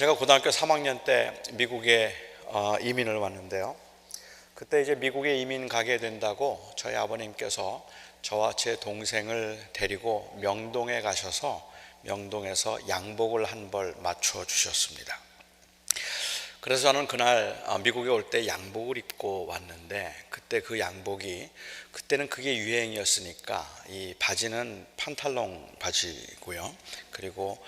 제가 고등학교 3학년 때 미국에 이민을 왔는데요. 그때 이제 미국에 이민 가게 된다고 저희 아버님께서 저와 제 동생을 데리고 명동에 가셔서 명동에서 양복을 한 벌 맞춰 주셨습니다. 그래서 저는 그날 미국에 올 때 양복을 입고 왔는데, 그때 그 양복이, 그때는 그게 유행이었으니까 이 바지는 판탈롱 바지고요. 그리고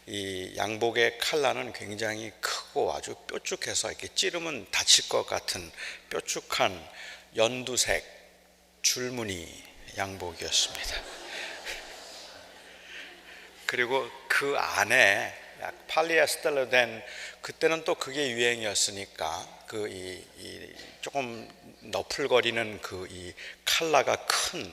이 양복의 컬러는 굉장히 크고 아주 뾰족해서 이렇게 찌르면 다칠 것 같은 뾰족한 연두색 줄무늬 양복이었습니다. 그리고 그 안에 팔리에스터로 된, 그때는 또 그게 유행이었으니까 조금 너풀거리는 이 컬러가 큰,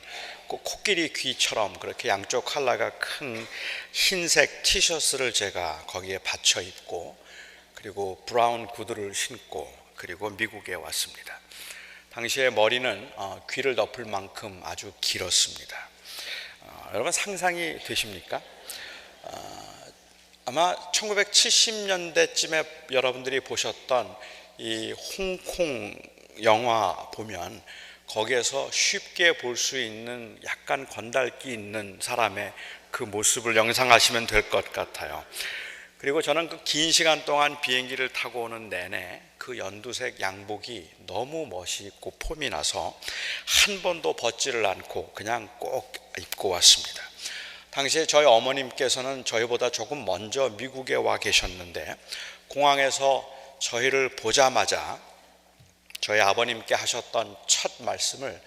코끼리 귀처럼 그렇게 양쪽 컬러가 큰 흰색 티셔츠를 제가 거기에 받쳐 입고, 그리고 브라운 구두를 신고, 그리고 미국에 왔습니다. 당시에 머리는 귀를 덮을 만큼 아주 길었습니다. 여러분 상상이 되십니까? 아마 1970년대쯤에 여러분들이 보셨던 이 홍콩 영화 보면 거기에서 쉽게 볼 수 있는 약간 건달기 있는 사람의 그 모습을 영상하시면 될 것 같아요. 그리고 저는 그 긴 시간 동안 비행기를 타고 오는 내내 그 연두색 양복이 너무 멋있고 폼이 나서 한 번도 벗지를 않고 그냥 꼭 입고 왔습니다. 당시에 저희 어머님께서는 저희보다 조금 먼저 미국에 와 계셨는데, 공항에서 저희를 보자마자 저희 아버님께 하셨던 첫 말씀을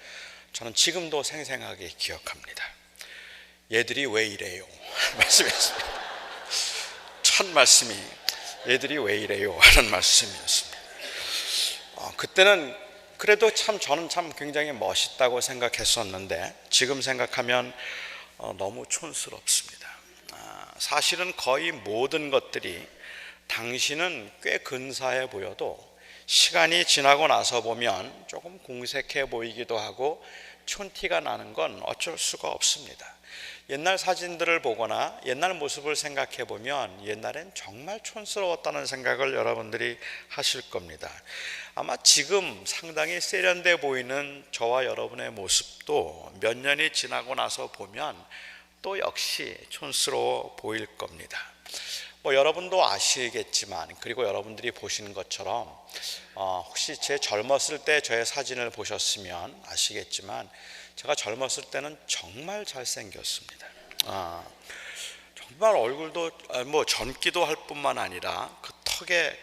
저는 지금도 생생하게 기억합니다. 얘들이 왜 이래요? 말씀이었습니다. 첫 말씀이 얘들이 왜 이래요? 하는 말씀이었습니다. 그때는 그래도 저는 굉장히 멋있다고 생각했었는데, 지금 생각하면 너무 촌스럽습니다. 사실은 거의 모든 것들이 당신은 꽤 근사해 보여도 시간이 지나고 나서 보면 조금 궁색해 보이기도 하고 촌티가 나는 건 어쩔 수가 없습니다. 옛날 사진들을 보거나 옛날 모습을 생각해 보면 옛날엔 정말 촌스러웠다는 생각을 여러분들이 하실 겁니다. 아마 지금 상당히 세련돼 보이는 저와 여러분의 모습도 몇 년이 지나고 나서 보면 또 역시 촌스러워 보일 겁니다. 여러분도 아시겠지만, 그리고 여러분들이 보시는 것처럼 혹시 제 젊었을 때 저의 사진을 보셨으면 아시겠지만, 제가 젊었을 때는 정말 잘생겼습니다. 정말 얼굴도 젊기도 할 뿐만 아니라 그 턱에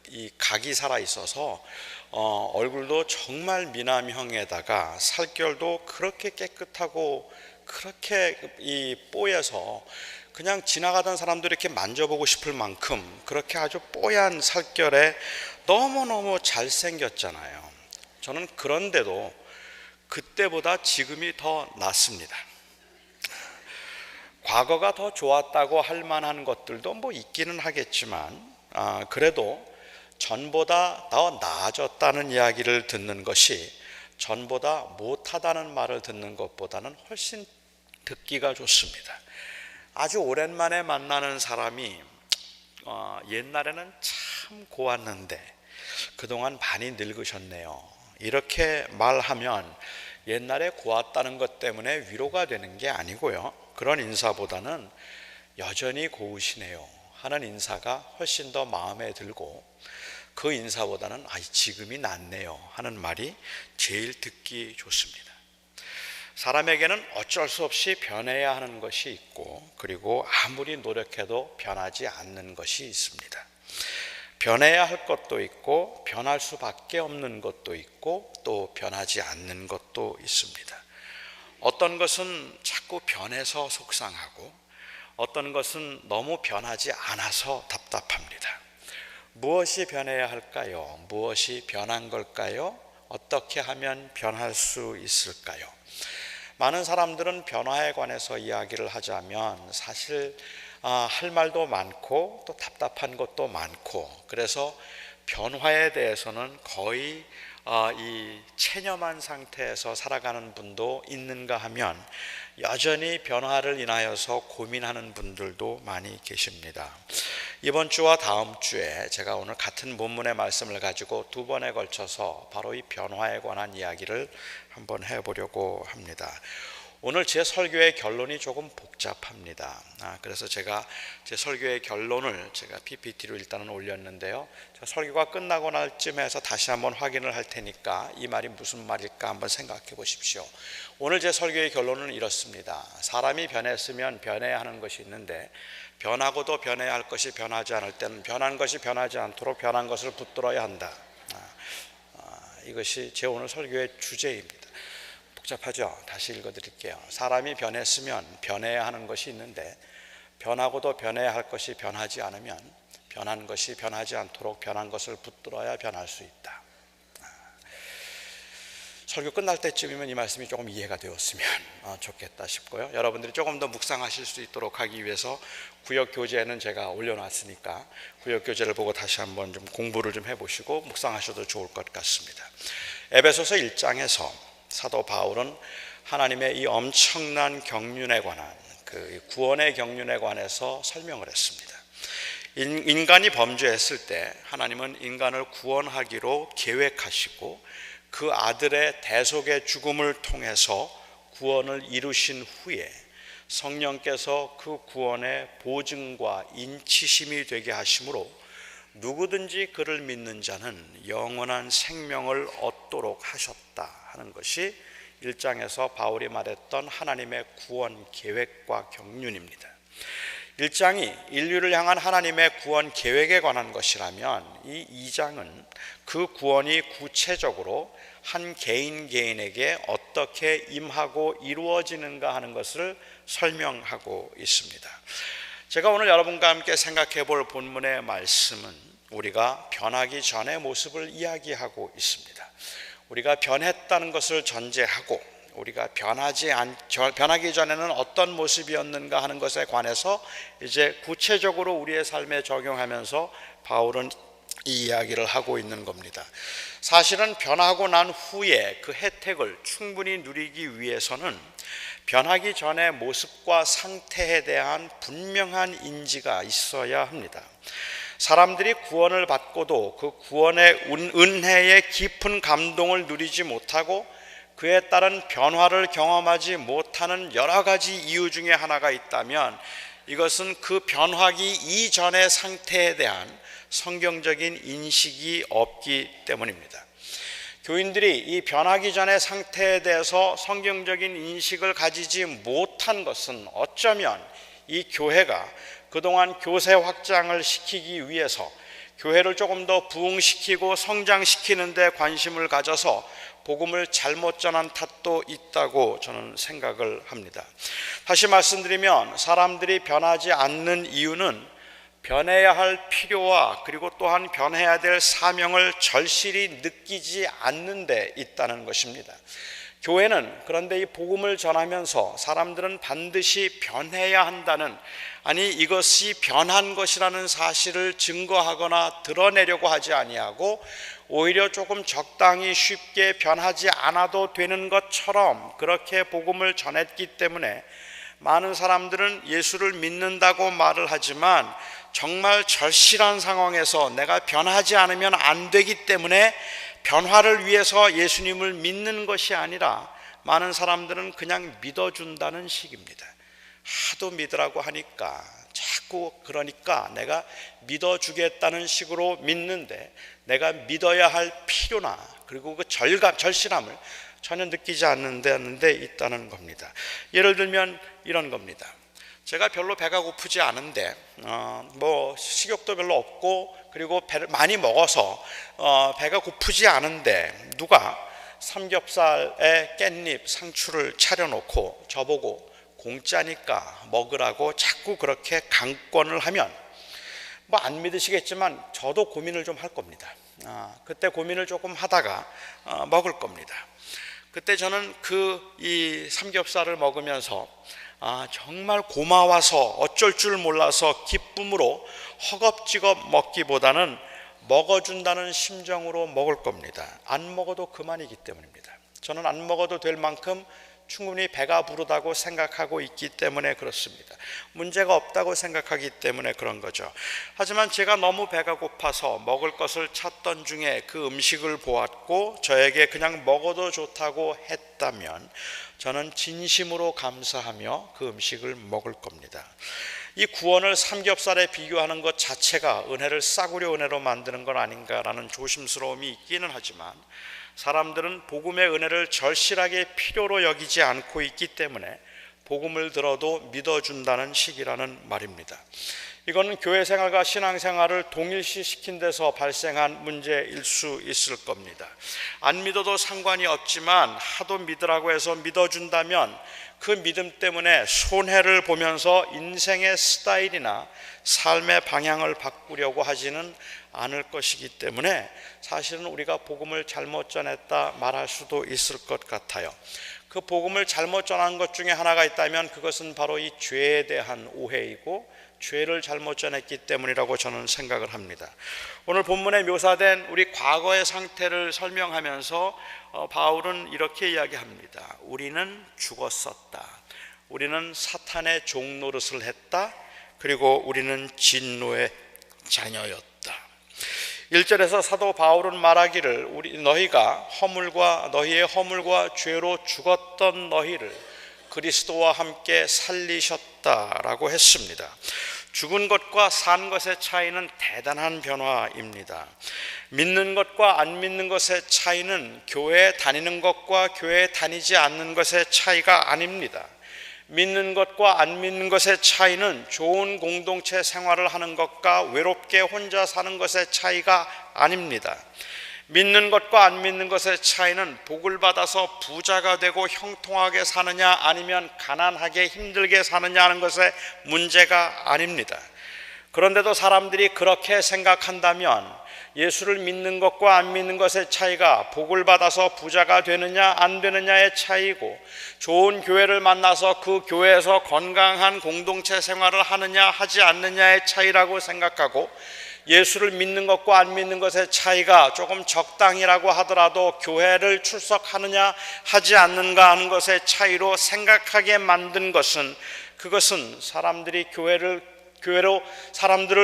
이 각이 살아 있어서 얼굴도 정말 미남형에다가 살결도 그렇게 깨끗하고 그렇게 뽀얘서 그냥 지나가던 사람들이 이렇게 만져보고 싶을 만큼 그렇게 아주 뽀얀 살결에 너무너무 잘생겼잖아요. 저는 그런데도 그때보다 지금이 더 낫습니다. 과거가 더 좋았다고 할 만한 것들도 있기는 하겠지만, 그래도 전보다 더 나아졌다는 이야기를 듣는 것이 전보다 못하다는 말을 듣는 것보다는 훨씬 듣기가 좋습니다. 아주 오랜만에 만나는 사람이 옛날에는 참 고왔는데 그동안 많이 늙으셨네요, 이렇게 말하면 옛날에 고왔다는 것 때문에 위로가 되는 게 아니고요, 그런 인사보다는 여전히 고우시네요 하는 인사가 훨씬 더 마음에 들고, 그 인사보다는 지금이 낫네요 하는 말이 제일 듣기 좋습니다. 사람에게는 어쩔 수 없이 변해야 하는 것이 있고, 그리고 아무리 노력해도 변하지 않는 것이 있습니다. 변해야 할 것도 있고 변할 수밖에 없는 것도 있고 또 변하지 않는 것도 있습니다. 어떤 것은 자꾸 변해서 속상하고 어떤 것은 너무 변하지 않아서 답답합니다. 무엇이 변해야 할까요? 무엇이 변한 걸까요? 어떻게 하면 변할 수 있을까요? 많은 사람들은 변화에 관해서 이야기를 하자면 사실 할 말도 많고 또 답답한 것도 많고, 그래서 변화에 대해서는 거의 이 체념한 상태에서 살아가는 분도 있는가 하면 여전히 변화를 인하여서 고민하는 분들도 많이 계십니다. 이번 주와 다음 주에 제가 오늘 같은 본문의 말씀을 가지고 두 번에 걸쳐서 바로 이 변화에 관한 이야기를 한번 해보려고 합니다. 오늘 제 설교의 결론이 조금 복잡합니다. 그래서 제가 제 설교의 결론을 제가 PPT로 일단은 올렸는데요. 설교가 끝나고 날 쯤에서 다시 한번 확인을 할 테니까 이 말이 무슨 말일까 한번 생각해 보십시오. 오늘 제 설교의 결론은 이렇습니다. 사람이 변했으면 변해야 하는 것이 있는데 변하고도 변해야 할 것이 변하지 않을 때는 변한 것이 변하지 않도록 변한 것을 붙들어야 한다. 이것이 제 오늘 설교의 주제입니다. 복잡하죠? 다시 읽어드릴게요. 사람이 변했으면 변해야 하는 것이 있는데 변하고도 변해야 할 것이 변하지 않으면 변한 것이 변하지 않도록 변한 것을 붙들어야 변할 수 있다. 설교 끝날 때쯤이면 이 말씀이 조금 이해가 되었으면 좋겠다 싶고요. 여러분들이 조금 더 묵상하실 수 있도록 하기 위해서 구역 교재는 제가 올려놨으니까 구역 교재를 보고 다시 한번 좀 공부를 좀 해보시고 묵상하셔도 좋을 것 같습니다. 에베소서 1장에서 사도 바울은 하나님의 이 엄청난 경륜에 관한 그 구원의 경륜에 관해서 설명을 했습니다. 인간이 범죄했을 때 하나님은 인간을 구원하기로 계획하시고 그 아들의 대속의 죽음을 통해서 구원을 이루신 후에 성령께서 그 구원의 보증과 인치심이 되게 하심으로 누구든지 그를 믿는 자는 영원한 생명을 얻도록 하셨다 하는 것이 1장에서 바울이 말했던 하나님의 구원 계획과 경륜입니다. 1장이 인류를 향한 하나님의 구원 계획에 관한 것이라면 이 2장은 그 구원이 구체적으로 한 개인에게 어떻게 임하고 이루어지는가 하는 것을 설명하고 있습니다. 제가 오늘 여러분과 함께 생각해 볼 본문의 말씀은 우리가 변하기 전의 모습을 이야기하고 있습니다. 우리가 변했다는 것을 전제하고 우리가 변하기 전에는 어떤 모습이었는가 하는 것에 관해서 이제 구체적으로 우리의 삶에 적용하면서 바울은 이 이야기를 하고 있는 겁니다. 사실은 변하고 난 후에 그 혜택을 충분히 누리기 위해서는 변하기 전의 모습과 상태에 대한 분명한 인지가 있어야 합니다. 사람들이 구원을 받고도 그 구원의 은혜의 깊은 감동을 누리지 못하고 그에 따른 변화를 경험하지 못하는 여러 가지 이유 중에 하나가 있다면 이것은 그 변화기 이전의 상태에 대한 성경적인 인식이 없기 때문입니다. 교인들이 이 변하기 전의 상태에 대해서 성경적인 인식을 가지지 못한 것은 어쩌면 이 교회가 그동안 교세 확장을 시키기 위해서 교회를 조금 더 부흥시키고 성장시키는 데 관심을 가져서 복음을 잘못 전한 탓도 있다고 저는 생각을 합니다. 다시 말씀드리면 사람들이 변하지 않는 이유는 변해야 할 필요와 그리고 또한 변해야 될 사명을 절실히 느끼지 않는 데 있다는 것입니다. 교회는 그런데 이 복음을 전하면서 사람들은 반드시 변해야 한다는, 아니 이것이 변한 것이라는 사실을 증거하거나 드러내려고 하지 아니하고 오히려 조금 적당히 쉽게 변하지 않아도 되는 것처럼 그렇게 복음을 전했기 때문에 많은 사람들은 예수를 믿는다고 말을 하지만 정말 절실한 상황에서 내가 변하지 않으면 안 되기 때문에 변화를 위해서 예수님을 믿는 것이 아니라 많은 사람들은 그냥 믿어준다는 식입니다. 하도 믿으라고 하니까 자꾸 그러니까 내가 믿어주겠다는 식으로 믿는데 내가 믿어야 할 필요나 그리고 그 절실함을 전혀 느끼지 않는 데 있다는 겁니다. 예를 들면 이런 겁니다. 제가 별로 배가 고프지 않은데 식욕도 별로 없고 그리고 배를 많이 먹어서 배가 고프지 않은데 누가 삼겹살에 깻잎, 상추를 차려놓고 저보고 공짜니까 먹으라고 자꾸 그렇게 강권을 하면 안 믿으시겠지만 저도 고민을 좀 할 겁니다. 그때 고민을 조금 하다가 먹을 겁니다. 그때 저는 이 삼겹살을 먹으면서 정말 고마워서 어쩔 줄 몰라서 기쁨으로 허겁지겁 먹기보다는 먹어준다는 심정으로 먹을 겁니다. 안 먹어도 그만이기 때문입니다. 저는 안 먹어도 될 만큼 충분히 배가 부르다고 생각하고 있기 때문에 그렇습니다. 문제가 없다고 생각하기 때문에 그런 거죠. 하지만 제가 너무 배가 고파서 먹을 것을 찾던 중에 그 음식을 보았고 저에게 그냥 먹어도 좋다고 했다면 저는 진심으로 감사하며 그 음식을 먹을 겁니다. 이 구원을 삼겹살에 비교하는 것 자체가 은혜를 싸구려 은혜로 만드는 건 아닌가라는 조심스러움이 있기는 하지만 사람들은 복음의 은혜를 절실하게 필요로 여기지 않고 있기 때문에 복음을 들어도 믿어준다는 식이라는 말입니다. 이건 교회 생활과 신앙생활을 동일시시킨 데서 발생한 문제일 수 있을 겁니다. 안 믿어도 상관이 없지만 하도 믿으라고 해서 믿어준다면 그 믿음 때문에 손해를 보면서 인생의 스타일이나 삶의 방향을 바꾸려고 하지는 않을 것이기 때문에 사실은 우리가 복음을 잘못 전했다 말할 수도 있을 것 같아요. 그 복음을 잘못 전한 것 중에 하나가 있다면 그것은 바로 이 죄에 대한 오해이고 죄를 잘못 전했기 때문이라고 저는 생각을 합니다. 오늘 본문에 묘사된 우리 과거의 상태를 설명하면서 바울은 이렇게 이야기합니다. 우리는 죽었었다. 우리는 사탄의 종노릇을 했다. 그리고 우리는 진노의 자녀였다. 1절에서 사도 바울은 말하기를 너희가 너희의 허물과 죄로 죽었던 너희를 그리스도와 함께 살리셨다라고 했습니다. 죽은 것과 산 것의 차이는 대단한 변화입니다. 믿는 것과 안 믿는 것의 차이는 교회에 다니는 것과 교회에 다니지 않는 것의 차이가 아닙니다. 믿는 것과 안 믿는 것의 차이는 좋은 공동체 생활을 하는 것과 외롭게 혼자 사는 것의 차이가 아닙니다. 믿는 것과 안 믿는 것의 차이는 복을 받아서 부자가 되고 형통하게 사느냐 아니면 가난하게 힘들게 사느냐 하는 것의 문제가 아닙니다. 그런데도 사람들이 그렇게 생각한다면 예수를 믿는 것과 안 믿는 것의 차이가 복을 받아서 부자가 되느냐 안 되느냐의 차이고 좋은 교회를 만나서 그 교회에서 건강한 공동체 생활을 하느냐 하지 않느냐의 차이라고 생각하고 예수를 믿는 것과 안 믿는 것의 차이가 조금 적당이라고 하더라도 교회를 출석하느냐 하지 않는가 하는 것의 차이로 생각하게 만든 것은 그것은 사람들을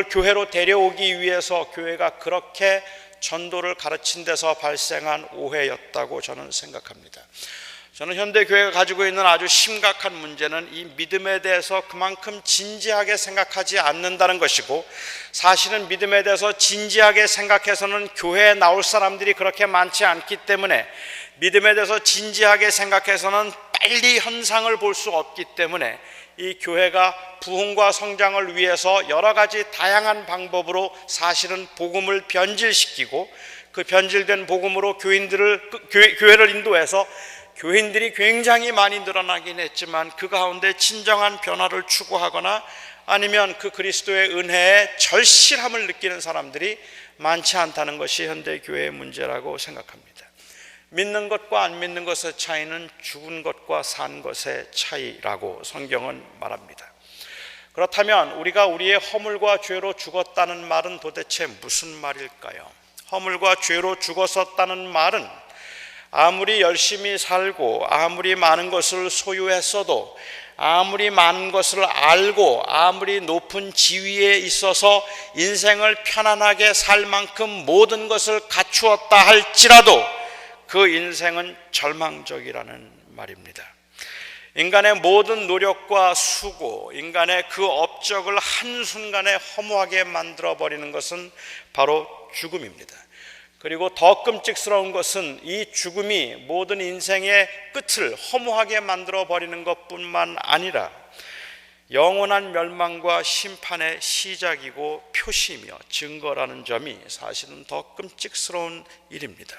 교회로 데려오기 위해서 교회가 그렇게 전도를 가르친 데서 발생한 오해였다고 저는 생각합니다. 저는 현대교회가 가지고 있는 아주 심각한 문제는 이 믿음에 대해서 그만큼 진지하게 생각하지 않는다는 것이고 사실은 믿음에 대해서 진지하게 생각해서는 교회에 나올 사람들이 그렇게 많지 않기 때문에 믿음에 대해서 진지하게 생각해서는 빨리 현상을 볼 수 없기 때문에 이 교회가 부흥과 성장을 위해서 여러 가지 다양한 방법으로 사실은 복음을 변질시키고 그 변질된 복음으로 교회를 인도해서 교인들이 굉장히 많이 늘어나긴 했지만 그 가운데 진정한 변화를 추구하거나 아니면 그 그리스도의 은혜에 절실함을 느끼는 사람들이 많지 않다는 것이 현대교회의 문제라고 생각합니다. 믿는 것과 안 믿는 것의 차이는 죽은 것과 산 것의 차이라고 성경은 말합니다. 그렇다면 우리가 우리의 허물과 죄로 죽었다는 말은 도대체 무슨 말일까요? 허물과 죄로 죽었었다는 말은 아무리 열심히 살고 아무리 많은 것을 소유했어도 아무리 많은 것을 알고 아무리 높은 지위에 있어서 인생을 편안하게 살 만큼 모든 것을 갖추었다 할지라도 그 인생은 절망적이라는 말입니다. 인간의 모든 노력과 수고, 인간의 그 업적을 한순간에 허무하게 만들어버리는 것은 바로 죽음입니다. 그리고 더 끔찍스러운 것은 이 죽음이 모든 인생의 끝을 허무하게 만들어버리는 것뿐만 아니라 영원한 멸망과 심판의 시작이고 표시이며 증거라는 점이 사실은 더 끔찍스러운 일입니다.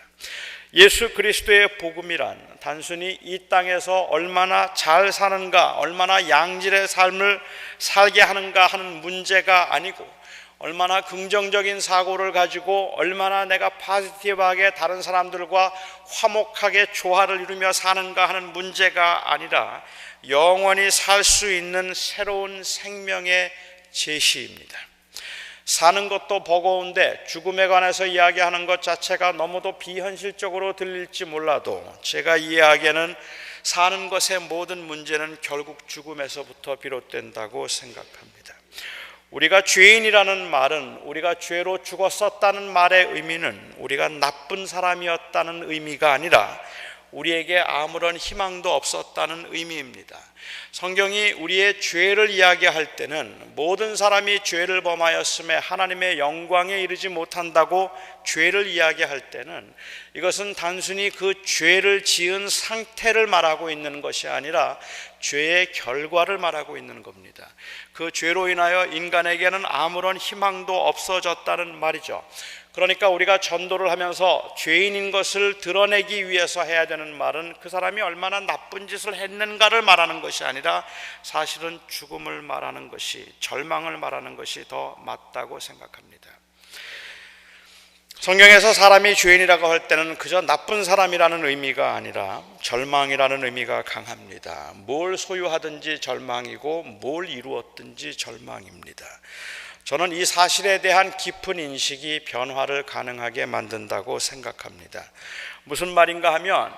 예수 그리스도의 복음이란 단순히 이 땅에서 얼마나 잘 사는가, 얼마나 양질의 삶을 살게 하는가 하는 문제가 아니고 얼마나 긍정적인 사고를 가지고 얼마나 내가 포지티브하게 다른 사람들과 화목하게 조화를 이루며 사는가 하는 문제가 아니라 영원히 살 수 있는 새로운 생명의 제시입니다. 사는 것도 버거운데 죽음에 관해서 이야기하는 것 자체가 너무도 비현실적으로 들릴지 몰라도 제가 이해하기에는 사는 것의 모든 문제는 결국 죽음에서부터 비롯된다고 생각합니다. 우리가 죄인이라는 말은 우리가 죄로 죽었었다는 말의 의미는 우리가 나쁜 사람이었다는 의미가 아니라 우리에게 아무런 희망도 없었다는 의미입니다. 성경이 우리의 죄를 이야기할 때는 모든 사람이 죄를 범하였음에 하나님의 영광에 이르지 못한다고 죄를 이야기할 때는 이것은 단순히 그 죄를 지은 상태를 말하고 있는 것이 아니라 죄의 결과를 말하고 있는 겁니다. 그 죄로 인하여 인간에게는 아무런 희망도 없어졌다는 말이죠. 그러니까 우리가 전도를 하면서 죄인인 것을 드러내기 위해서 해야 되는 말은 그 사람이 얼마나 나쁜 짓을 했는가를 말하는 것이 아니라 사실은 죽음을 말하는 것이, 절망을 말하는 것이 더 맞다고 생각합니다. 성경에서 사람이 죄인이라고 할 때는 그저 나쁜 사람이라는 의미가 아니라 절망이라는 의미가 강합니다. 뭘 소유하든지 절망이고 뭘 이루었든지 절망입니다. 저는 이 사실에 대한 깊은 인식이 변화를 가능하게 만든다고 생각합니다. 무슨 말인가 하면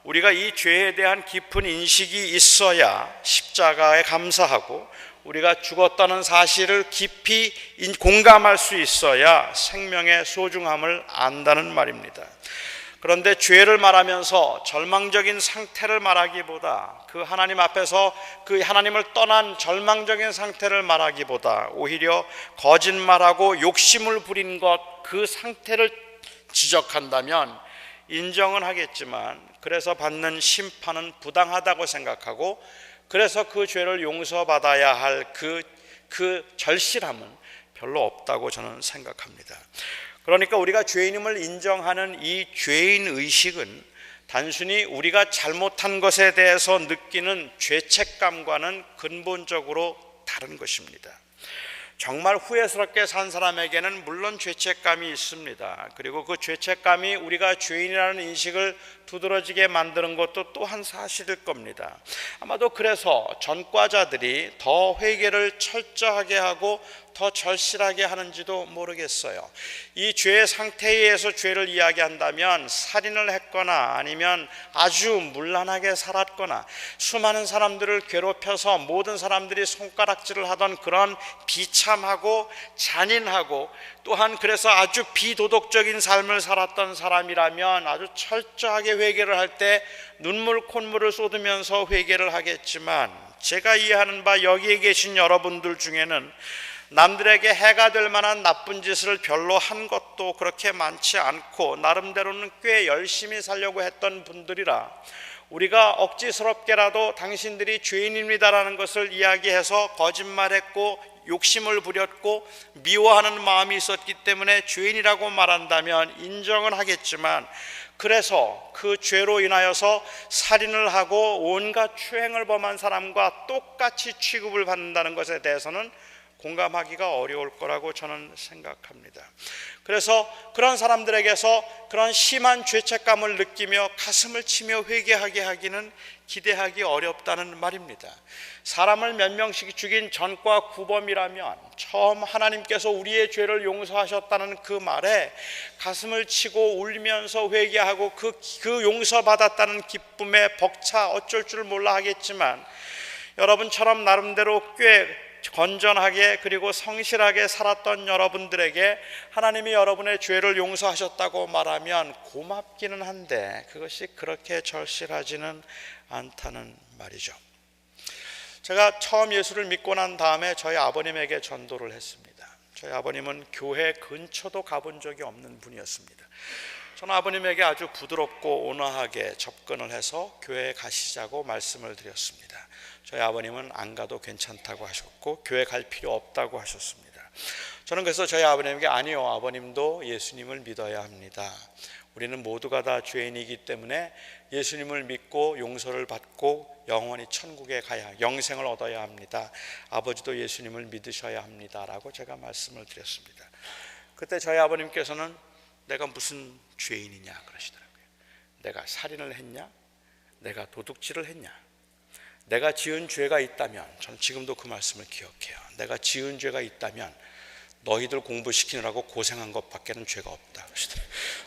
우리가 이 죄에 대한 깊은 인식이 있어야 십자가에 감사하고 우리가 죽었다는 사실을 깊이 공감할 수 있어야 생명의 소중함을 안다는 말입니다. 그런데 죄를 말하면서 절망적인 상태를 말하기보다 그 하나님 앞에서 그 하나님을 떠난 절망적인 상태를 말하기보다 오히려 거짓말하고 욕심을 부린 것, 그 상태를 지적한다면 인정은 하겠지만 그래서 받는 심판은 부당하다고 생각하고 그래서 그 죄를 용서받아야 할 그 절실함은 별로 없다고 저는 생각합니다. 그러니까 우리가 죄인임을 인정하는 이 죄인 의식은 단순히 우리가 잘못한 것에 대해서 느끼는 죄책감과는 근본적으로 다른 것입니다. 정말 후회스럽게 산 사람에게는 물론 죄책감이 있습니다. 그리고 그 죄책감이 우리가 죄인이라는 인식을 두드러지게 만드는 것도 또한 사실일 겁니다. 아마도 그래서 전과자들이 더 회개를 철저하게 하고 더 절실하게 하는지도 모르겠어요. 이 죄의 상태에 의해서 죄를 이야기한다면 살인을 했거나 아니면 아주 문란하게 살았거나 수많은 사람들을 괴롭혀서 모든 사람들이 손가락질을 하던 그런 비참하고 잔인하고 또한 그래서 아주 비도덕적인 삶을 살았던 사람이라면 아주 철저하게 회개를 할 때 눈물 콧물을 쏟으면서 회개를 하겠지만 제가 이해하는 바 여기에 계신 여러분들 중에는 남들에게 해가 될 만한 나쁜 짓을 별로 한 것도 그렇게 많지 않고 나름대로는 꽤 열심히 살려고 했던 분들이라 우리가 억지스럽게라도 당신들이 죄인입니다라는 것을 이야기해서 거짓말했고 욕심을 부렸고 미워하는 마음이 있었기 때문에 죄인이라고 말한다면 인정은 하겠지만 그래서 그 죄로 인하여서 살인을 하고 온갖 추행을 범한 사람과 똑같이 취급을 받는다는 것에 대해서는 공감하기가 어려울 거라고 저는 생각합니다. 그래서 그런 사람들에게서 그런 심한 죄책감을 느끼며 가슴을 치며 회개하게 하기는 기대하기 어렵다는 말입니다. 사람을 몇 명씩 죽인 전과 구범이라면 처음 하나님께서 우리의 죄를 용서하셨다는 그 말에 가슴을 치고 울면서 회개하고 그 용서받았다는 기쁨에 벅차 어쩔 줄 몰라 하겠지만 여러분처럼 나름대로 꽤 건전하게 그리고 성실하게 살았던 여러분들에게 하나님이 여러분의 죄를 용서하셨다고 말하면 고맙기는 한데 그것이 그렇게 절실하지는 않다는 말이죠. 제가 처음 예수를 믿고 난 다음에 저희 아버님에게 전도를 했습니다. 저희 아버님은 교회 근처도 가본 적이 없는 분이었습니다. 저는 아버님에게 아주 부드럽고 온화하게 접근을 해서 교회에 가시자고 말씀을 드렸습니다. 저희 아버님은 안 가도 괜찮다고 하셨고 교회 갈 필요 없다고 하셨습니다. 저는 그래서 저희 아버님에게 아니요, 아버님도 예수님을 믿어야 합니다. 우리는 모두가 다 죄인이기 때문에 예수님을 믿고 용서를 받고 영원히 천국에 가야, 영생을 얻어야 합니다. 아버지도 예수님을 믿으셔야 합니다 라고 제가 말씀을 드렸습니다. 그때 저희 아버님께서는 내가 무슨 죄인이냐 그러시더라고요. 내가 살인을 했냐? 내가 도둑질을 했냐? 내가 지은 죄가 있다면, 저는 지금도 그 말씀을 기억해요. 내가 지은 죄가 있다면 너희들 공부시키느라고 고생한 것밖에는 죄가 없다.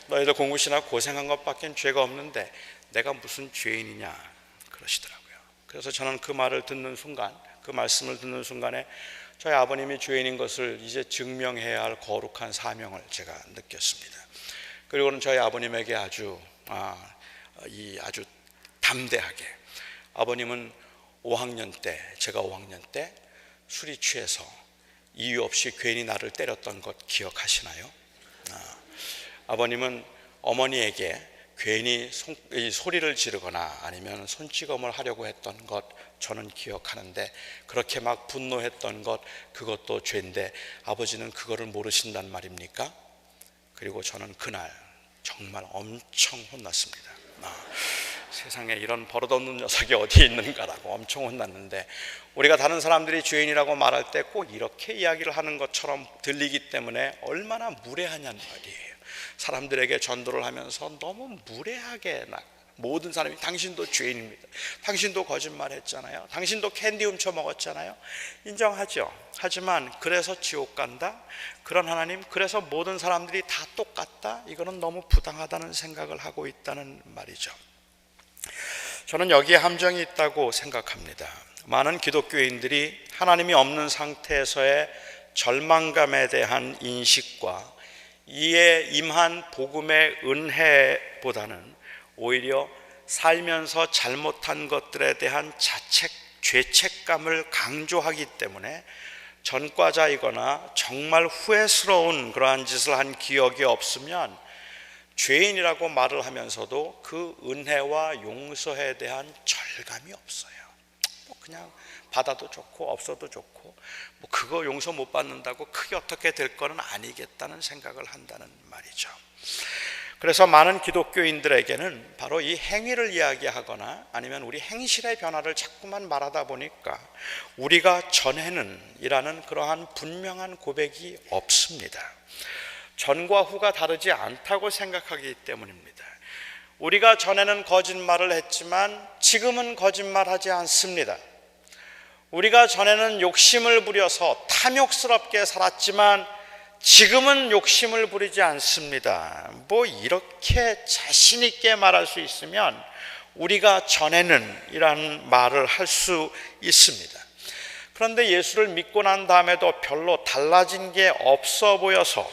너희들 공부시키느라고 고생한 것밖에는 죄가 없는데 내가 무슨 죄인이냐 그러시더라고요. 그래서 저는 그 말을 듣는 순간, 그 말씀을 듣는 순간에 저희 아버님이 죄인인 것을 이제 증명해야 할 거룩한 사명을 제가 느꼈습니다. 그리고는 저희 아버님에게 아주 담대하게, 아버님은 5학년 때, 제가 5학년 때 술이 취해서 이유 없이 괜히 나를 때렸던 것 기억하시나요? 아버님은 어머니에게 괜히 소리를 지르거나 아니면 손찌검을 하려고 했던 것 저는 기억하는데, 그렇게 막 분노했던 것, 그것도 죄인데 아버지는 그거를 모르신단 말입니까? 그리고 저는 그날 정말 엄청 혼났습니다. 세상에 이런 버릇없는 녀석이 어디에 있는가라고 엄청 혼났는데, 우리가 다른 사람들이 죄인이라고 말할 때 꼭 이렇게 이야기를 하는 것처럼 들리기 때문에 얼마나 무례하냐는 말이에요. 사람들에게 전도를 하면서 너무 무례하게 모든 사람이 당신도 죄인입니다, 당신도 거짓말했잖아요, 당신도 캔디 훔쳐 먹었잖아요, 인정하죠. 하지만 그래서 지옥 간다? 그런 하나님, 그래서 모든 사람들이 다 똑같다? 이거는 너무 부당하다는 생각을 하고 있다는 말이죠. 저는 여기에 함정이 있다고 생각합니다. 많은 기독교인들이 하나님이 없는 상태에서의 절망감에 대한 인식과 이에 임한 복음의 은혜보다는 오히려 살면서 잘못한 것들에 대한 죄책감을 강조하기 때문에 전과자이거나 정말 후회스러운 그러한 짓을 한 기억이 없으면 죄인이라고 말을 하면서도 그 은혜와 용서에 대한 절감이 없어요. 그냥 받아도 좋고 없어도 좋고 그거 용서 못 받는다고 크게 어떻게 될 거는 아니겠다는 생각을 한다는 말이죠. 그래서 많은 기독교인들에게는 바로 이 행위를 이야기하거나 아니면 우리 행실의 변화를 자꾸만 말하다 보니까 우리가 전에는 이라는 그러한 분명한 고백이 없습니다. 전과 후가 다르지 않다고 생각하기 때문입니다. 우리가 전에는 거짓말을 했지만 지금은 거짓말하지 않습니다. 우리가 전에는 욕심을 부려서 탐욕스럽게 살았지만 지금은 욕심을 부리지 않습니다. 이렇게 자신 있게 말할 수 있으면 우리가 전에는 이라는 말을 할 수 있습니다. 그런데 예수를 믿고 난 다음에도 별로 달라진 게 없어 보여서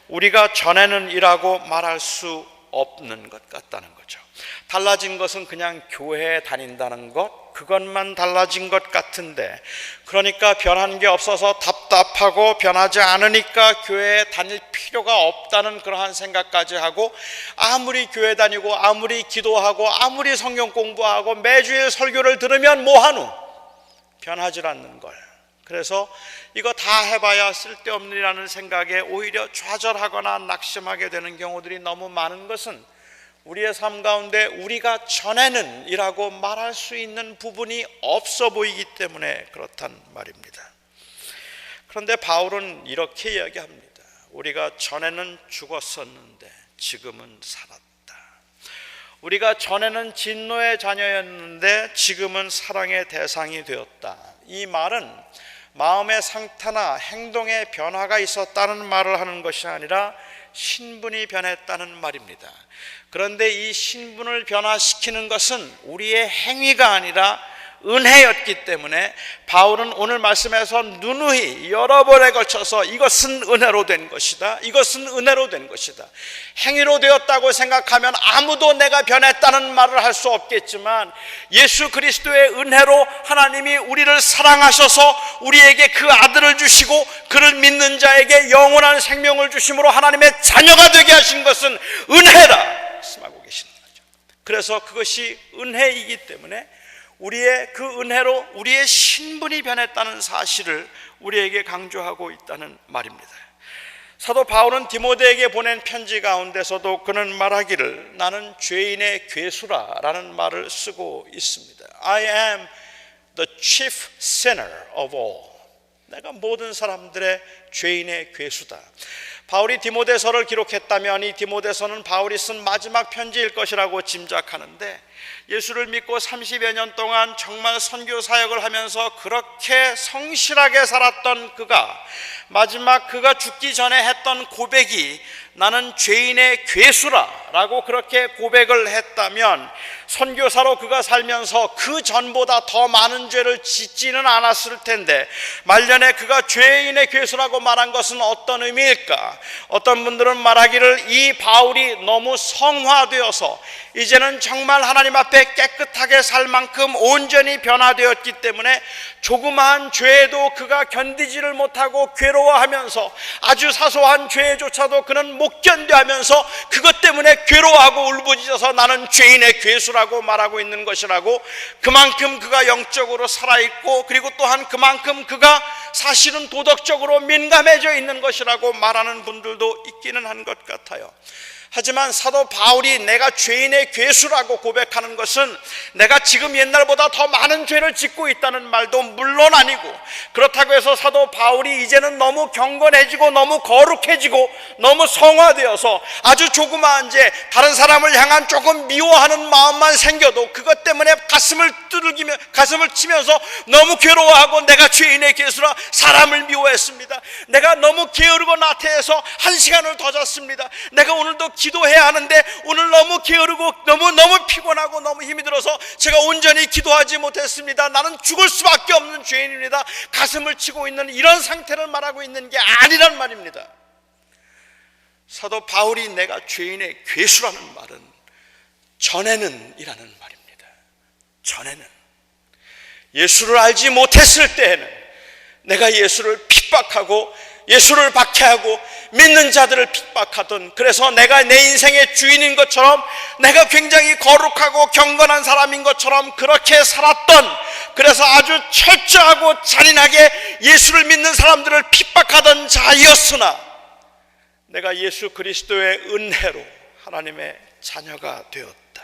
우리가 전에는 이라고 말할 수 없는 것 같다는 거죠. 달라진 것은 그냥 교회에 다닌다는 것, 그것만 달라진 것 같은데, 그러니까 변한 게 없어서 답답하고 변하지 않으니까 교회에 다닐 필요가 없다는 그러한 생각까지 하고, 아무리 교회 다니고 아무리 기도하고 아무리 성경 공부하고 매주일 설교를 들으면 뭐하노? 변하지 않는 걸. 그래서 이거 다 해봐야 쓸데없느라는 생각에 오히려 좌절하거나 낙심하게 되는 경우들이 너무 많은 것은 우리의 삶 가운데 우리가 전에는 이라고 말할 수 있는 부분이 없어 보이기 때문에 그렇단 말입니다. 그런데 바울은 이렇게 이야기합니다. 우리가 전에는 죽었었는데 지금은 살았다. 우리가 전에는 진노의 자녀였는데 지금은 사랑의 대상이 되었다. 이 말은 마음의 상태나 행동의 변화가 있었다는 말을 하는 것이 아니라 신분이 변했다는 말입니다. 그런데 이 신분을 변화시키는 것은 우리의 행위가 아니라 은혜였기 때문에 바울은 오늘 말씀에서 누누이 여러 번에 걸쳐서 이것은 은혜로 된 것이다, 이것은 은혜로 된 것이다. 행위로 되었다고 생각하면 아무도 내가 변했다는 말을 할 수 없겠지만 예수 그리스도의 은혜로 하나님이 우리를 사랑하셔서 우리에게 그 아들을 주시고 그를 믿는 자에게 영원한 생명을 주심으로 하나님의 자녀가 되게 하신 것은 은혜라 말씀하고 계시는 거죠. 그래서 그것이 은혜이기 때문에 우리의 그 은혜로 우리의 신분이 변했다는 사실을 우리에게 강조하고 있다는 말입니다. 사도 바울은 디모데에게 보낸 편지 가운데서도 그는 말하기를 나는 죄인의 괴수라라는 말을 쓰고 있습니다. I am the chief sinner of all. 내가 모든 사람들의 죄인의 괴수다. 바울이 디모데서를 기록했다면 이 디모데서는 바울이 쓴 마지막 편지일 것이라고 짐작하는데 예수를 믿고 30여 년 동안 정말 선교 사역을 하면서 그렇게 성실하게 살았던 그가 마지막 그가 죽기 전에 했던 고백이 나는 죄인의 괴수라라고 그렇게 고백을 했다면 선교사로 그가 살면서 그 전보다 더 많은 죄를 짓지는 않았을 텐데 말년에 그가 죄인의 괴수라고 말한 것은 어떤 의미일까? 어떤 분들은 말하기를 이 바울이 너무 성화되어서 이제는 정말 하나님 앞에 깨끗하게 살 만큼 온전히 변화되었기 때문에 조그마한 죄에도 그가 견디지를 못하고 괴로워하면서 아주 사소한 죄조차도 그는 못 견뎌하면서 그것 때문에 괴로워하고 울부짖어서 나는 죄인의 괴수라고 말하고 있는 것이라고, 그만큼 그가 영적으로 살아있고 그리고 또한 그만큼 그가 사실은 도덕적으로 민감해져 있는 것이라고 말하는 분들도 있기는 한 것 같아요. 하지만 사도 바울이 내가 죄인의 괴수라고 고백하는 것은 내가 지금 옛날보다 더 많은 죄를 짓고 있다는 말도 물론 아니고, 그렇다고 해서 사도 바울이 이제는 너무 경건해지고 너무 거룩해지고 너무 성화되어서 아주 조그마한 죄, 다른 사람을 향한 조금 미워하는 마음만 생겨도 그것 때문에 가슴을 두들기며 가슴을 치면서 너무 괴로워하고 내가 죄인의 괴수라 사람을 미워했습니다. 내가 너무 게으르고 나태해서 1시간을 더 잤습니다. 내가 오늘도 기도해야 하는데 오늘 너무 게으르고 너무 피곤하고 너무 힘이 들어서 제가 온전히 기도하지 못했습니다. 나는 죽을 수밖에 없는 죄인입니다. 가슴을 치고 있는 이런 상태를 말하고 있는 게 아니란 말입니다. 사도 바울이 내가 죄인의 괴수라는 말은 전에는 이라는 말입니다. 전에는 예수를 알지 못했을 때에는 내가 예수를 핍박하고 예수를 박해하고 믿는 자들을 핍박하던, 그래서 내가 내 인생의 주인인 것처럼 내가 굉장히 거룩하고 경건한 사람인 것처럼 그렇게 살았던, 그래서 아주 철저하고 잔인하게 예수를 믿는 사람들을 핍박하던 자였으나 내가 예수 그리스도의 은혜로 하나님의 자녀가 되었다.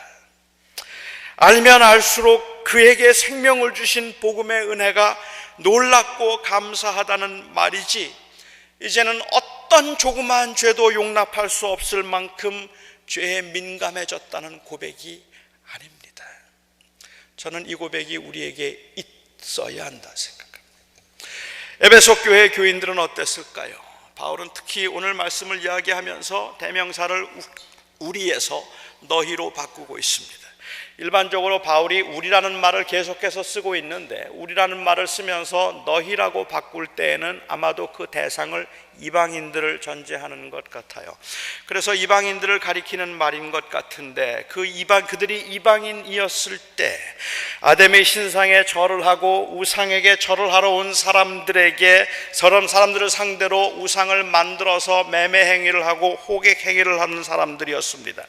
알면 알수록 그에게 생명을 주신 복음의 은혜가 놀랍고 감사하다는 말이지, 이제는 어떤 조그마한 죄도 용납할 수 없을 만큼 죄에 민감해졌다는 고백이 아닙니다. 저는 이 고백이 우리에게 있어야 한다 생각합니다. 에베소 교회 교인들은 어땠을까요? 바울은 특히 오늘 말씀을 이야기하면서 대명사를 우리에서 너희로 바꾸고 있습니다. 일반적으로 바울이 우리라는 말을 계속해서 쓰고 있는데 우리라는 말을 쓰면서 너희라고 바꿀 때에는 아마도 그 대상을 이방인들을 전제하는 것 같아요. 그래서 이방인들을 가리키는 말인 것 같은데 그들이 이방인이었을 때 아담의 신상에 절을 하고 우상에게 절을 하러 온 사람들에게 사람들을 상대로 우상을 만들어서 매매 행위를 하고 호객 행위를 하는 사람들이었습니다.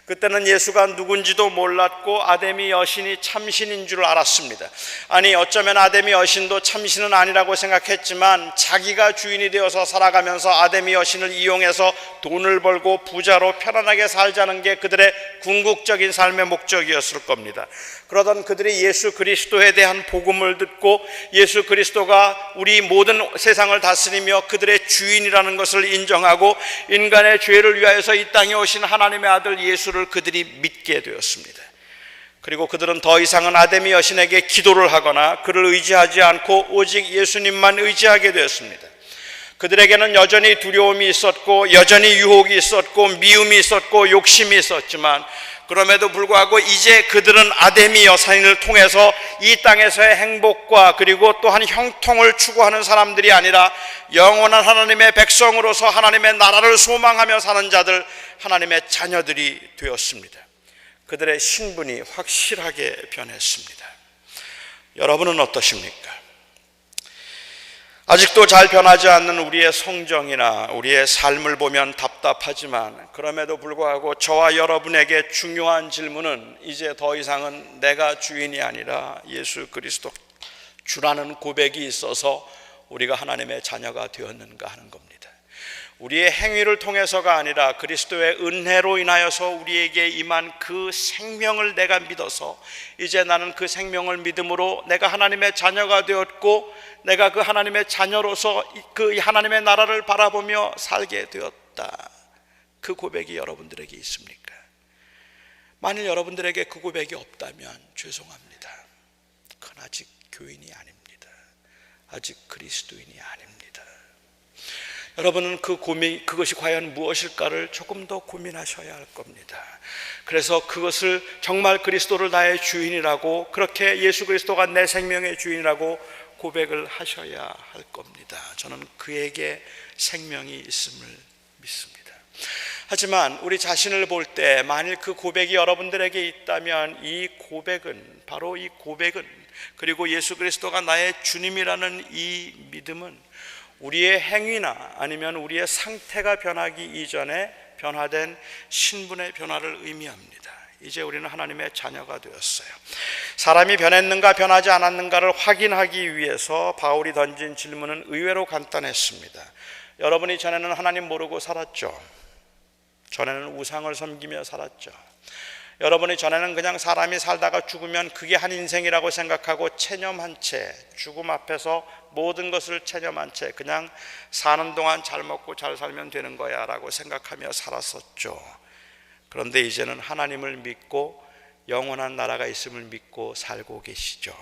그때는 예수가 누군지도 몰랐고 아담이 여신이 참신인 줄 알았습니다. 아니 어쩌면 아담이 여신도 참신은 아니라고 생각했지만 자기가 주인이 되어서 살아가면서 아담이 여신을 이용해서 돈을 벌고 부자로 편안하게 살자는 게 그들의 궁극적인 삶의 목적이었을 겁니다. 그러던 그들이 예수 그리스도에 대한 복음을 듣고 예수 그리스도가 우리 모든 세상을 다스리며 그들의 주인이라는 것을 인정하고 인간의 죄를 위하여서 이 땅에 오신 하나님의 아들 예수를 그들이 믿게 되었습니다. 그리고 그들은 더 이상은 아담이 여신에게 기도를 하거나 그를 의지하지 않고 오직 예수님만 의지하게 되었습니다. 그들에게는 여전히 두려움이 있었고 여전히 유혹이 있었고 미움이 있었고 욕심이 있었지만 그럼에도 불구하고 이제 그들은 아담이 여신을 통해서 이 땅에서의 행복과 그리고 또한 형통을 추구하는 사람들이 아니라 영원한 하나님의 백성으로서 하나님의 나라를 소망하며 사는 자들, 하나님의 자녀들이 되었습니다. 그들의 신분이 확실하게 변했습니다. 여러분은 어떠십니까? 아직도 잘 변하지 않는 우리의 성정이나 우리의 삶을 보면 답답하지만 그럼에도 불구하고 저와 여러분에게 중요한 질문은 이제 더 이상은 내가 주인이 아니라 예수 그리스도 주라는 고백이 있어서 우리가 하나님의 자녀가 되었는가 하는 겁니다. 우리의 행위를 통해서가 아니라 그리스도의 은혜로 인하여서 우리에게 임한 그 생명을 내가 믿어서 이제 나는 그 생명을 믿음으로 내가 하나님의 자녀가 되었고 내가 그 하나님의 자녀로서 그 하나님의 나라를 바라보며 살게 되었다. 그 고백이 여러분들에게 있습니까? 만일 여러분들에게 그 고백이 없다면 죄송합니다. 그건 아직 교인이 아닙니다. 아직 그리스도인이 아닙니다. 여러분은 그것이 과연 무엇일까를 조금 더 고민하셔야 할 겁니다. 그래서 그것을 정말 그리스도를 나의 주인이라고, 그렇게 예수 그리스도가 내 생명의 주인이라고 고백을 하셔야 할 겁니다. 저는 그에게 생명이 있음을 믿습니다. 하지만 우리 자신을 볼 때 만일 그 고백이 여러분들에게 있다면 이 고백은, 바로 이 고백은, 그리고 예수 그리스도가 나의 주님이라는 이 믿음은 우리의 행위나 아니면 우리의 상태가 변하기 이전에 변화된 신분의 변화를 의미합니다. 이제 우리는 하나님의 자녀가 되었어요. 사람이 변했는가 변하지 않았는가를 확인하기 위해서 바울이 던진 질문은 의외로 간단했습니다. 여러분이 전에는 하나님 모르고 살았죠. 전에는 우상을 섬기며 살았죠. 여러분이 전에는 그냥 사람이 살다가 죽으면 그게 한 인생이라고 생각하고 체념한 채, 죽음 앞에서 모든 것을 체념한 채 그냥 사는 동안 잘 먹고 잘 살면 되는 거야 라고 생각하며 살았었죠. 그런데 이제는 하나님을 믿고 영원한 나라가 있음을 믿고 살고 계시죠.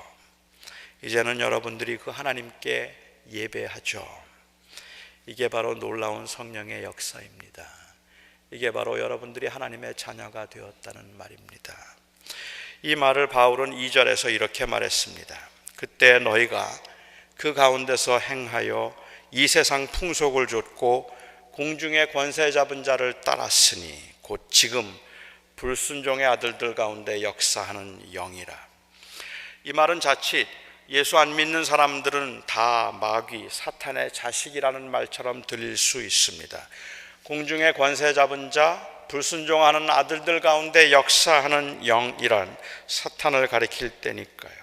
이제는 여러분들이 그 하나님께 예배하죠. 이게 바로 놀라운 성령의 역사입니다. 이게 바로 여러분들이 하나님의 자녀가 되었다는 말입니다. 이 말을 바울은 2절에서 이렇게 말했습니다. 그때 너희가 그 가운데서 행하여 이 세상 풍속을 좇고 공중의 권세 잡은 자를 따랐으니 곧 지금 불순종의 아들들 가운데 역사하는 영이라. 이 말은 자칫 예수 안 믿는 사람들은 다 마귀, 사탄의 자식이라는 말처럼 들릴 수 있습니다. 공중의 권세 잡은 자, 불순종하는 아들들 가운데 역사하는 영이란 사탄을 가리킬 때니까요.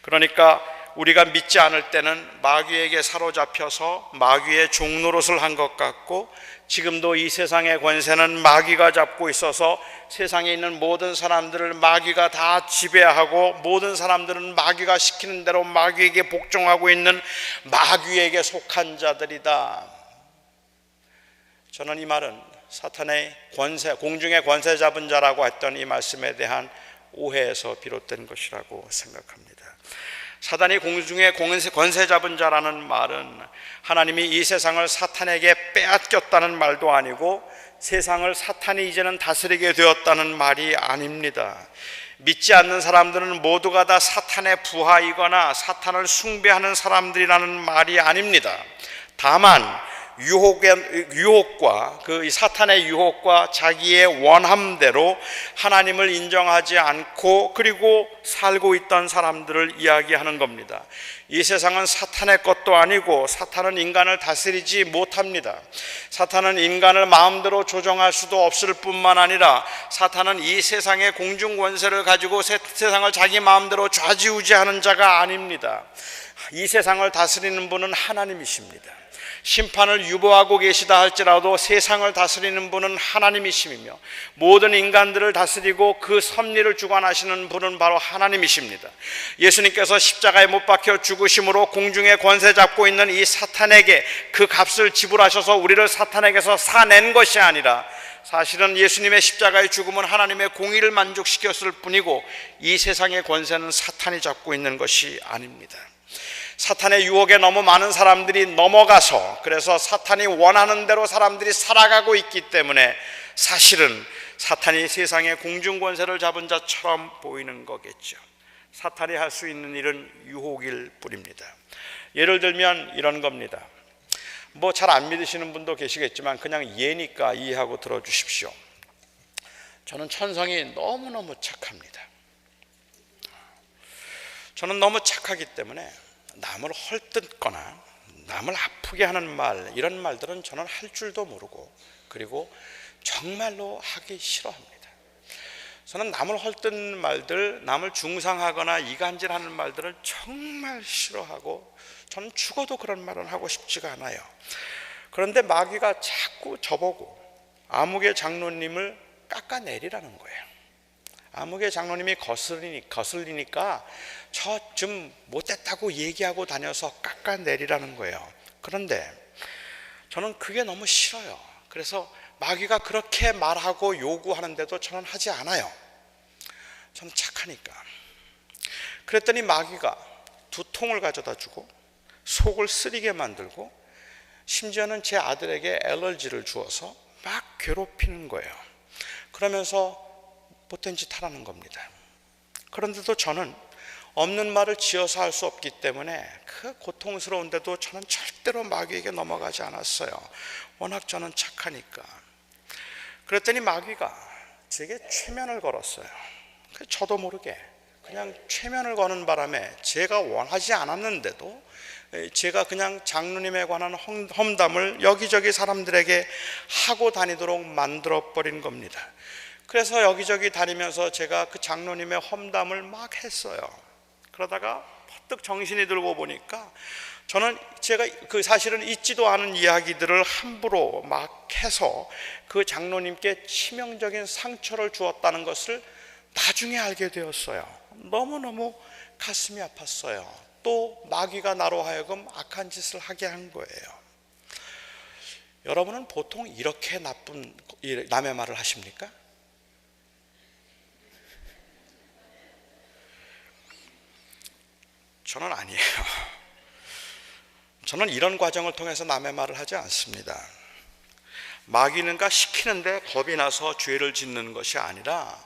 그러니까 우리가 믿지 않을 때는 마귀에게 사로잡혀서 마귀의 종노릇을 한 것 같고, 지금도 이 세상의 권세는 마귀가 잡고 있어서 세상에 있는 모든 사람들을 마귀가 다 지배하고 모든 사람들은 마귀가 시키는 대로 마귀에게 복종하고 있는 마귀에게 속한 자들이다. 저는 이 말은 사탄의 권세, 공중의 권세 잡은 자라고 했던 이 말씀에 대한 오해에서 비롯된 것이라고 생각합니다. 사단이 공중의 권세 잡은 자라는 말은 하나님이 이 세상을 사탄에게 빼앗겼다는 말도 아니고 세상을 사탄이 이제는 다스리게 되었다는 말이 아닙니다. 믿지 않는 사람들은 모두가 다 사탄의 부하이거나 사탄을 숭배하는 사람들이라는 말이 아닙니다. 다만 유혹과 그 사탄의 유혹과 자기의 원함대로 하나님을 인정하지 않고 그리고 살고 있던 사람들을 이야기하는 겁니다. 이 세상은 사탄의 것도 아니고 사탄은 인간을 다스리지 못합니다. 사탄은 인간을 마음대로 조정할 수도 없을 뿐만 아니라 사탄은 이 세상의 공중 권세를 가지고 세상을 자기 마음대로 좌지우지하는 자가 아닙니다. 이 세상을 다스리는 분은 하나님이십니다. 심판을 유보하고 계시다 할지라도 세상을 다스리는 분은 하나님이시며 모든 인간들을 다스리고 그 섭리를 주관하시는 분은 바로 하나님이십니다. 예수님께서 십자가에 못 박혀 죽으심으로 공중에 권세 잡고 있는 이 사탄에게 그 값을 지불하셔서 우리를 사탄에게서 사낸 것이 아니라 사실은 예수님의 십자가의 죽음은 하나님의 공의를 만족시켰을 뿐이고 이 세상의 권세는 사탄이 잡고 있는 것이 아닙니다. 사탄의 유혹에 너무 많은 사람들이 넘어가서 그래서 사탄이 원하는 대로 사람들이 살아가고 있기 때문에 사실은 사탄이 세상의 공중권세를 잡은 자처럼 보이는 거겠죠. 사탄이 할 수 있는 일은 유혹일 뿐입니다. 예를 들면 이런 겁니다. 뭐 잘 안 믿으시는 분도 계시겠지만 그냥 예니까 이해하고 들어주십시오. 저는 천성이 너무너무 착합니다. 저는 너무 착하기 때문에 남을 헐뜯거나 남을 아프게 하는 말, 이런 말들은 저는 할 줄도 모르고 그리고 정말로 하기 싫어합니다. 저는 남을 헐뜯는 말들, 남을 중상하거나 이간질하는 말들을 정말 싫어하고 저는 죽어도 그런 말은 하고 싶지가 않아요. 그런데 마귀가 자꾸 저보고 아무개 장로님을 깎아내리라는 거예요. 아무개 장로님이 거슬리니까 저 좀 못됐다고 얘기하고 다녀서 깎아내리라는 거예요. 그런데 저는 그게 너무 싫어요. 그래서 마귀가 그렇게 말하고 요구하는데도 저는 하지 않아요. 저는 착하니까. 그랬더니 마귀가 두통을 가져다 주고 속을 쓰리게 만들고 심지어는 제 아들에게 알러지를 주어서 막 괴롭히는 거예요. 그러면서 못된 짓 하라는 겁니다. 그런데도 저는 없는 말을 지어서 할 수 없기 때문에 그 고통스러운데도 저는 절대로 마귀에게 넘어가지 않았어요. 워낙 저는 착하니까. 그랬더니 마귀가 제게 최면을 걸었어요. 저도 모르게 그냥 최면을 거는 바람에 제가 원하지 않았는데도 제가 그냥 장로님에 관한 험담을 여기저기 사람들에게 하고 다니도록 만들어버린 겁니다. 그래서 여기저기 다니면서 제가 그 장로님의 험담을 막 했어요. 그러다가 퍼뜩 정신이 들고 보니까 저는 제가 그 사실은 있지도 않은 이야기들을 함부로 막 해서 그 장로님께 치명적인 상처를 주었다는 것을 나중에 알게 되었어요. 너무너무 가슴이 아팠어요. 또 마귀가 나로 하여금 악한 짓을 하게 한 거예요. 여러분은 보통 이렇게 나쁜 남의 말을 하십니까? 저는 아니에요. 저는 이런 과정을 통해서 남의 말을 하지 않습니다. 마귀는가 시키는데 겁이 나서 죄를 짓는 것이 아니라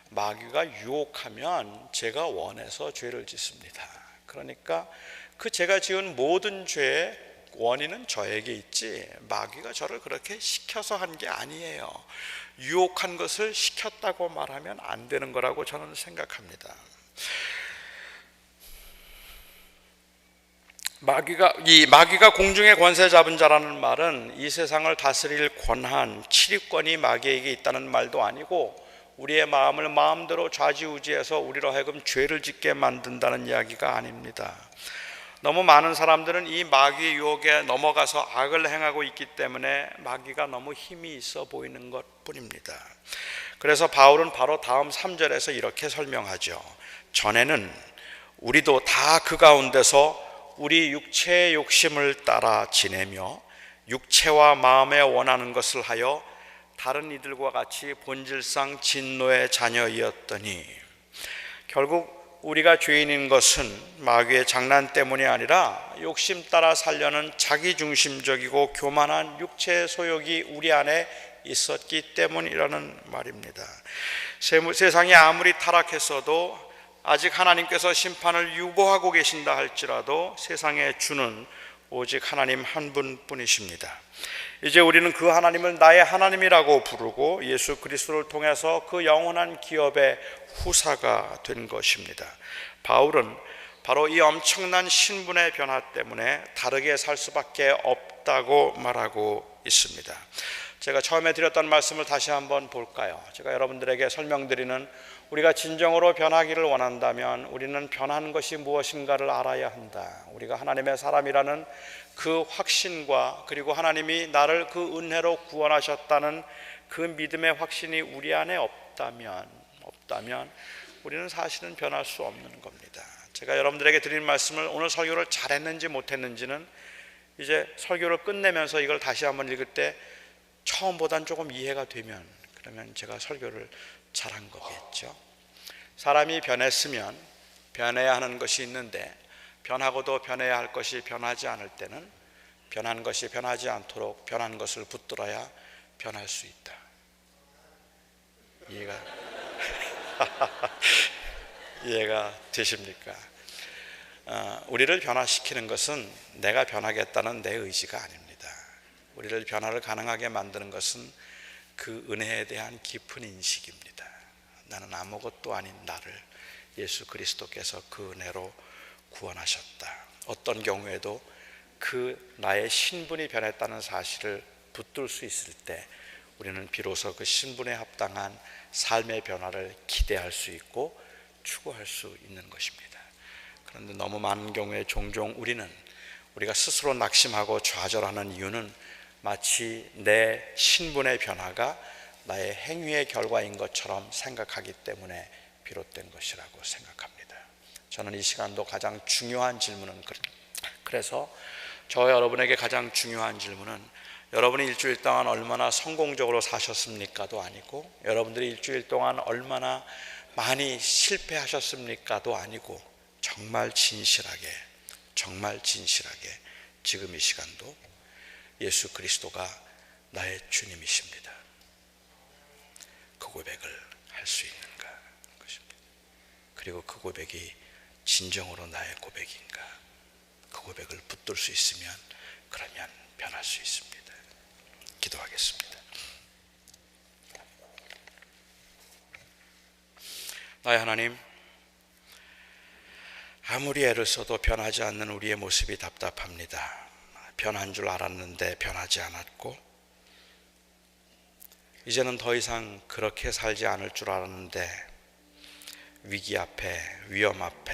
마귀가 유혹하면 제가 원해서 죄를 짓습니다. 그러니까 그 제가 지은 모든 죄의 원인은 저에게 있지 마귀가 저를 그렇게 시켜서 한 게 아니에요. 유혹한 것을 시켰다고 말하면 안 되는 거라고 저는 생각합니다. 마귀가 공중의 권세 잡은 자라는 말은 이 세상을 다스릴 권한, 치리권이 마귀에게 있다는 말도 아니고 우리의 마음을 마음대로 좌지우지해서 우리로 하여금 죄를 짓게 만든다는 이야기가 아닙니다. 너무 많은 사람들은 이 마귀의 유혹에 넘어가서 악을 행하고 있기 때문에 마귀가 너무 힘이 있어 보이는 것뿐입니다. 그래서 바울은 바로 다음 3절에서 이렇게 설명하죠. 전에는 우리도 다 그 가운데서 우리 육체의 욕심을 따라 지내며 육체와 마음에 원하는 것을 하여 다른 이들과 같이 본질상 진노의 자녀이었더니 결국 우리가 죄인인 것은 마귀의 장난 때문이 아니라 욕심 따라 살려는 자기중심적이고 교만한 육체의 소욕이 우리 안에 있었기 때문이라는 말입니다. 세상이 아무리 타락했어도 아직 하나님께서 심판을 유보하고 계신다 할지라도 세상의 주는 오직 하나님 한 분뿐이십니다. 이제 우리는 그 하나님을 나의 하나님이라고 부르고 예수 그리스도를 통해서 그 영원한 기업의 후사가 된 것입니다. 바울은 바로 이 엄청난 신분의 변화 때문에 다르게 살 수밖에 없다고 말하고 있습니다. 제가 처음에 드렸던 말씀을 다시 한번 볼까요? 제가 여러분들에게 설명드리는 우리가 진정으로 변하기를 원한다면 우리는 변한 것이 무엇인가를 알아야 한다. 우리가 하나님의 사람이라는 그 확신과 그리고 하나님이 나를 그 은혜로 구원하셨다는 그 믿음의 확신이 우리 안에 없다면 우리는 사실은 변할 수 없는 겁니다. 제가 여러분들에게 드린 말씀을 오늘 설교를 잘했는지 못했는지는 이제 설교를 끝내면서 이걸 다시 한번 읽을 때 처음보단 조금 이해가 되면 그러면 제가 설교를 잘한 거겠죠. 사람이 변했으면 변해야 하는 것이 있는데 변하고도 변해야 할 것이 변하지 않을 때는 변한 것이 변하지 않도록 변한 것을 붙들어야 변할 수 있다. 이해가 되십니까? 우리를 변화시키는 것은 내가 변하겠다는 내 의지가 아닙니다. 우리를 변화를 가능하게 만드는 것은 그 은혜에 대한 깊은 인식입니다. 나는 아무것도 아닌 나를 예수 그리스도께서 그 은혜로 구원하셨다. 어떤 경우에도 그 나의 신분이 변했다는 사실을 붙들 수 있을 때 우리는 비로소 그 신분에 합당한 삶의 변화를 기대할 수 있고 추구할 수 있는 것입니다. 그런데 너무 많은 경우에 종종 우리가 스스로 낙심하고 좌절하는 이유는 마치 내 신분의 변화가 나의 행위의 결과인 것처럼 생각하기 때문에 비롯된 것이라고 생각합니다. 저는 이 시간도 가장 중요한 질문은 그래서 저 여러분에게 가장 중요한 질문은 여러분이 일주일 동안 얼마나 성공적으로 사셨습니까도 아니고 여러분들이 일주일 동안 얼마나 많이 실패하셨습니까도 아니고 정말 진실하게 지금 이 시간도 예수 그리스도가 나의 주님이십니다. 그 고백을 할 수 있는가 것입니다. 그리고 그 고백이 진정으로 나의 고백인가, 그 고백을 붙들 수 있으면 그러면 변할 수 있습니다. 기도하겠습니다. 나의 하나님, 아무리 애를 써도 변하지 않는 우리의 모습이 답답합니다. 변한 줄 알았는데 변하지 않았고, 이제는 더 이상 그렇게 살지 않을 줄 알았는데 위기 앞에, 위험 앞에,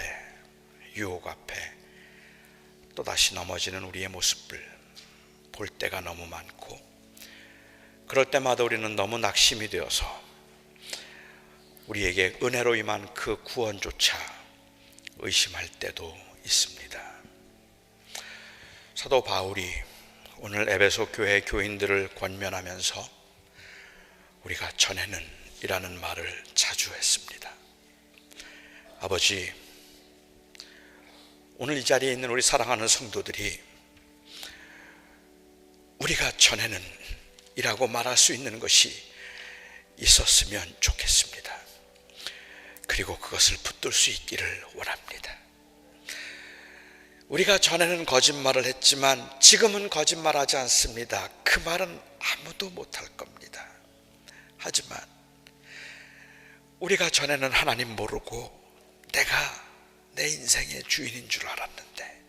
유혹 앞에 또다시 넘어지는 우리의 모습을 볼 때가 너무 많고, 그럴 때마다 우리는 너무 낙심이 되어서 우리에게 은혜로 임한 그 구원조차 의심할 때도 있습니다. 사도 바울이 오늘 에베소 교회 교인들을 권면하면서 우리가 전에는 이라는 말을 자주 했습니다. 아버지, 오늘 이 자리에 있는 우리 사랑하는 성도들이 우리가 전에는 이라고 말할 수 있는 것이 있었으면 좋겠습니다. 그리고 그것을 붙들 수 있기를 원합니다. 우리가 전에는 거짓말을 했지만 지금은 거짓말하지 않습니다. 그 말은 아무도 못할 겁니다. 하지만 우리가 전에는 하나님 모르고 내가 내 인생의 주인인 줄 알았는데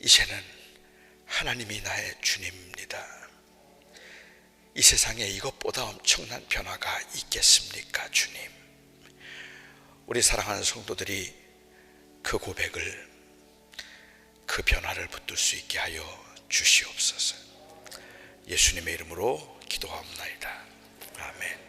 이제는 하나님이 나의 주님입니다. 이 세상에 이것보다 엄청난 변화가 있겠습니까, 주님? 우리 사랑하는 성도들이 그 고백을, 그 변화를 붙들 수 있게 하여 주시옵소서. 예수님의 이름으로 기도하옵나이다. 아멘.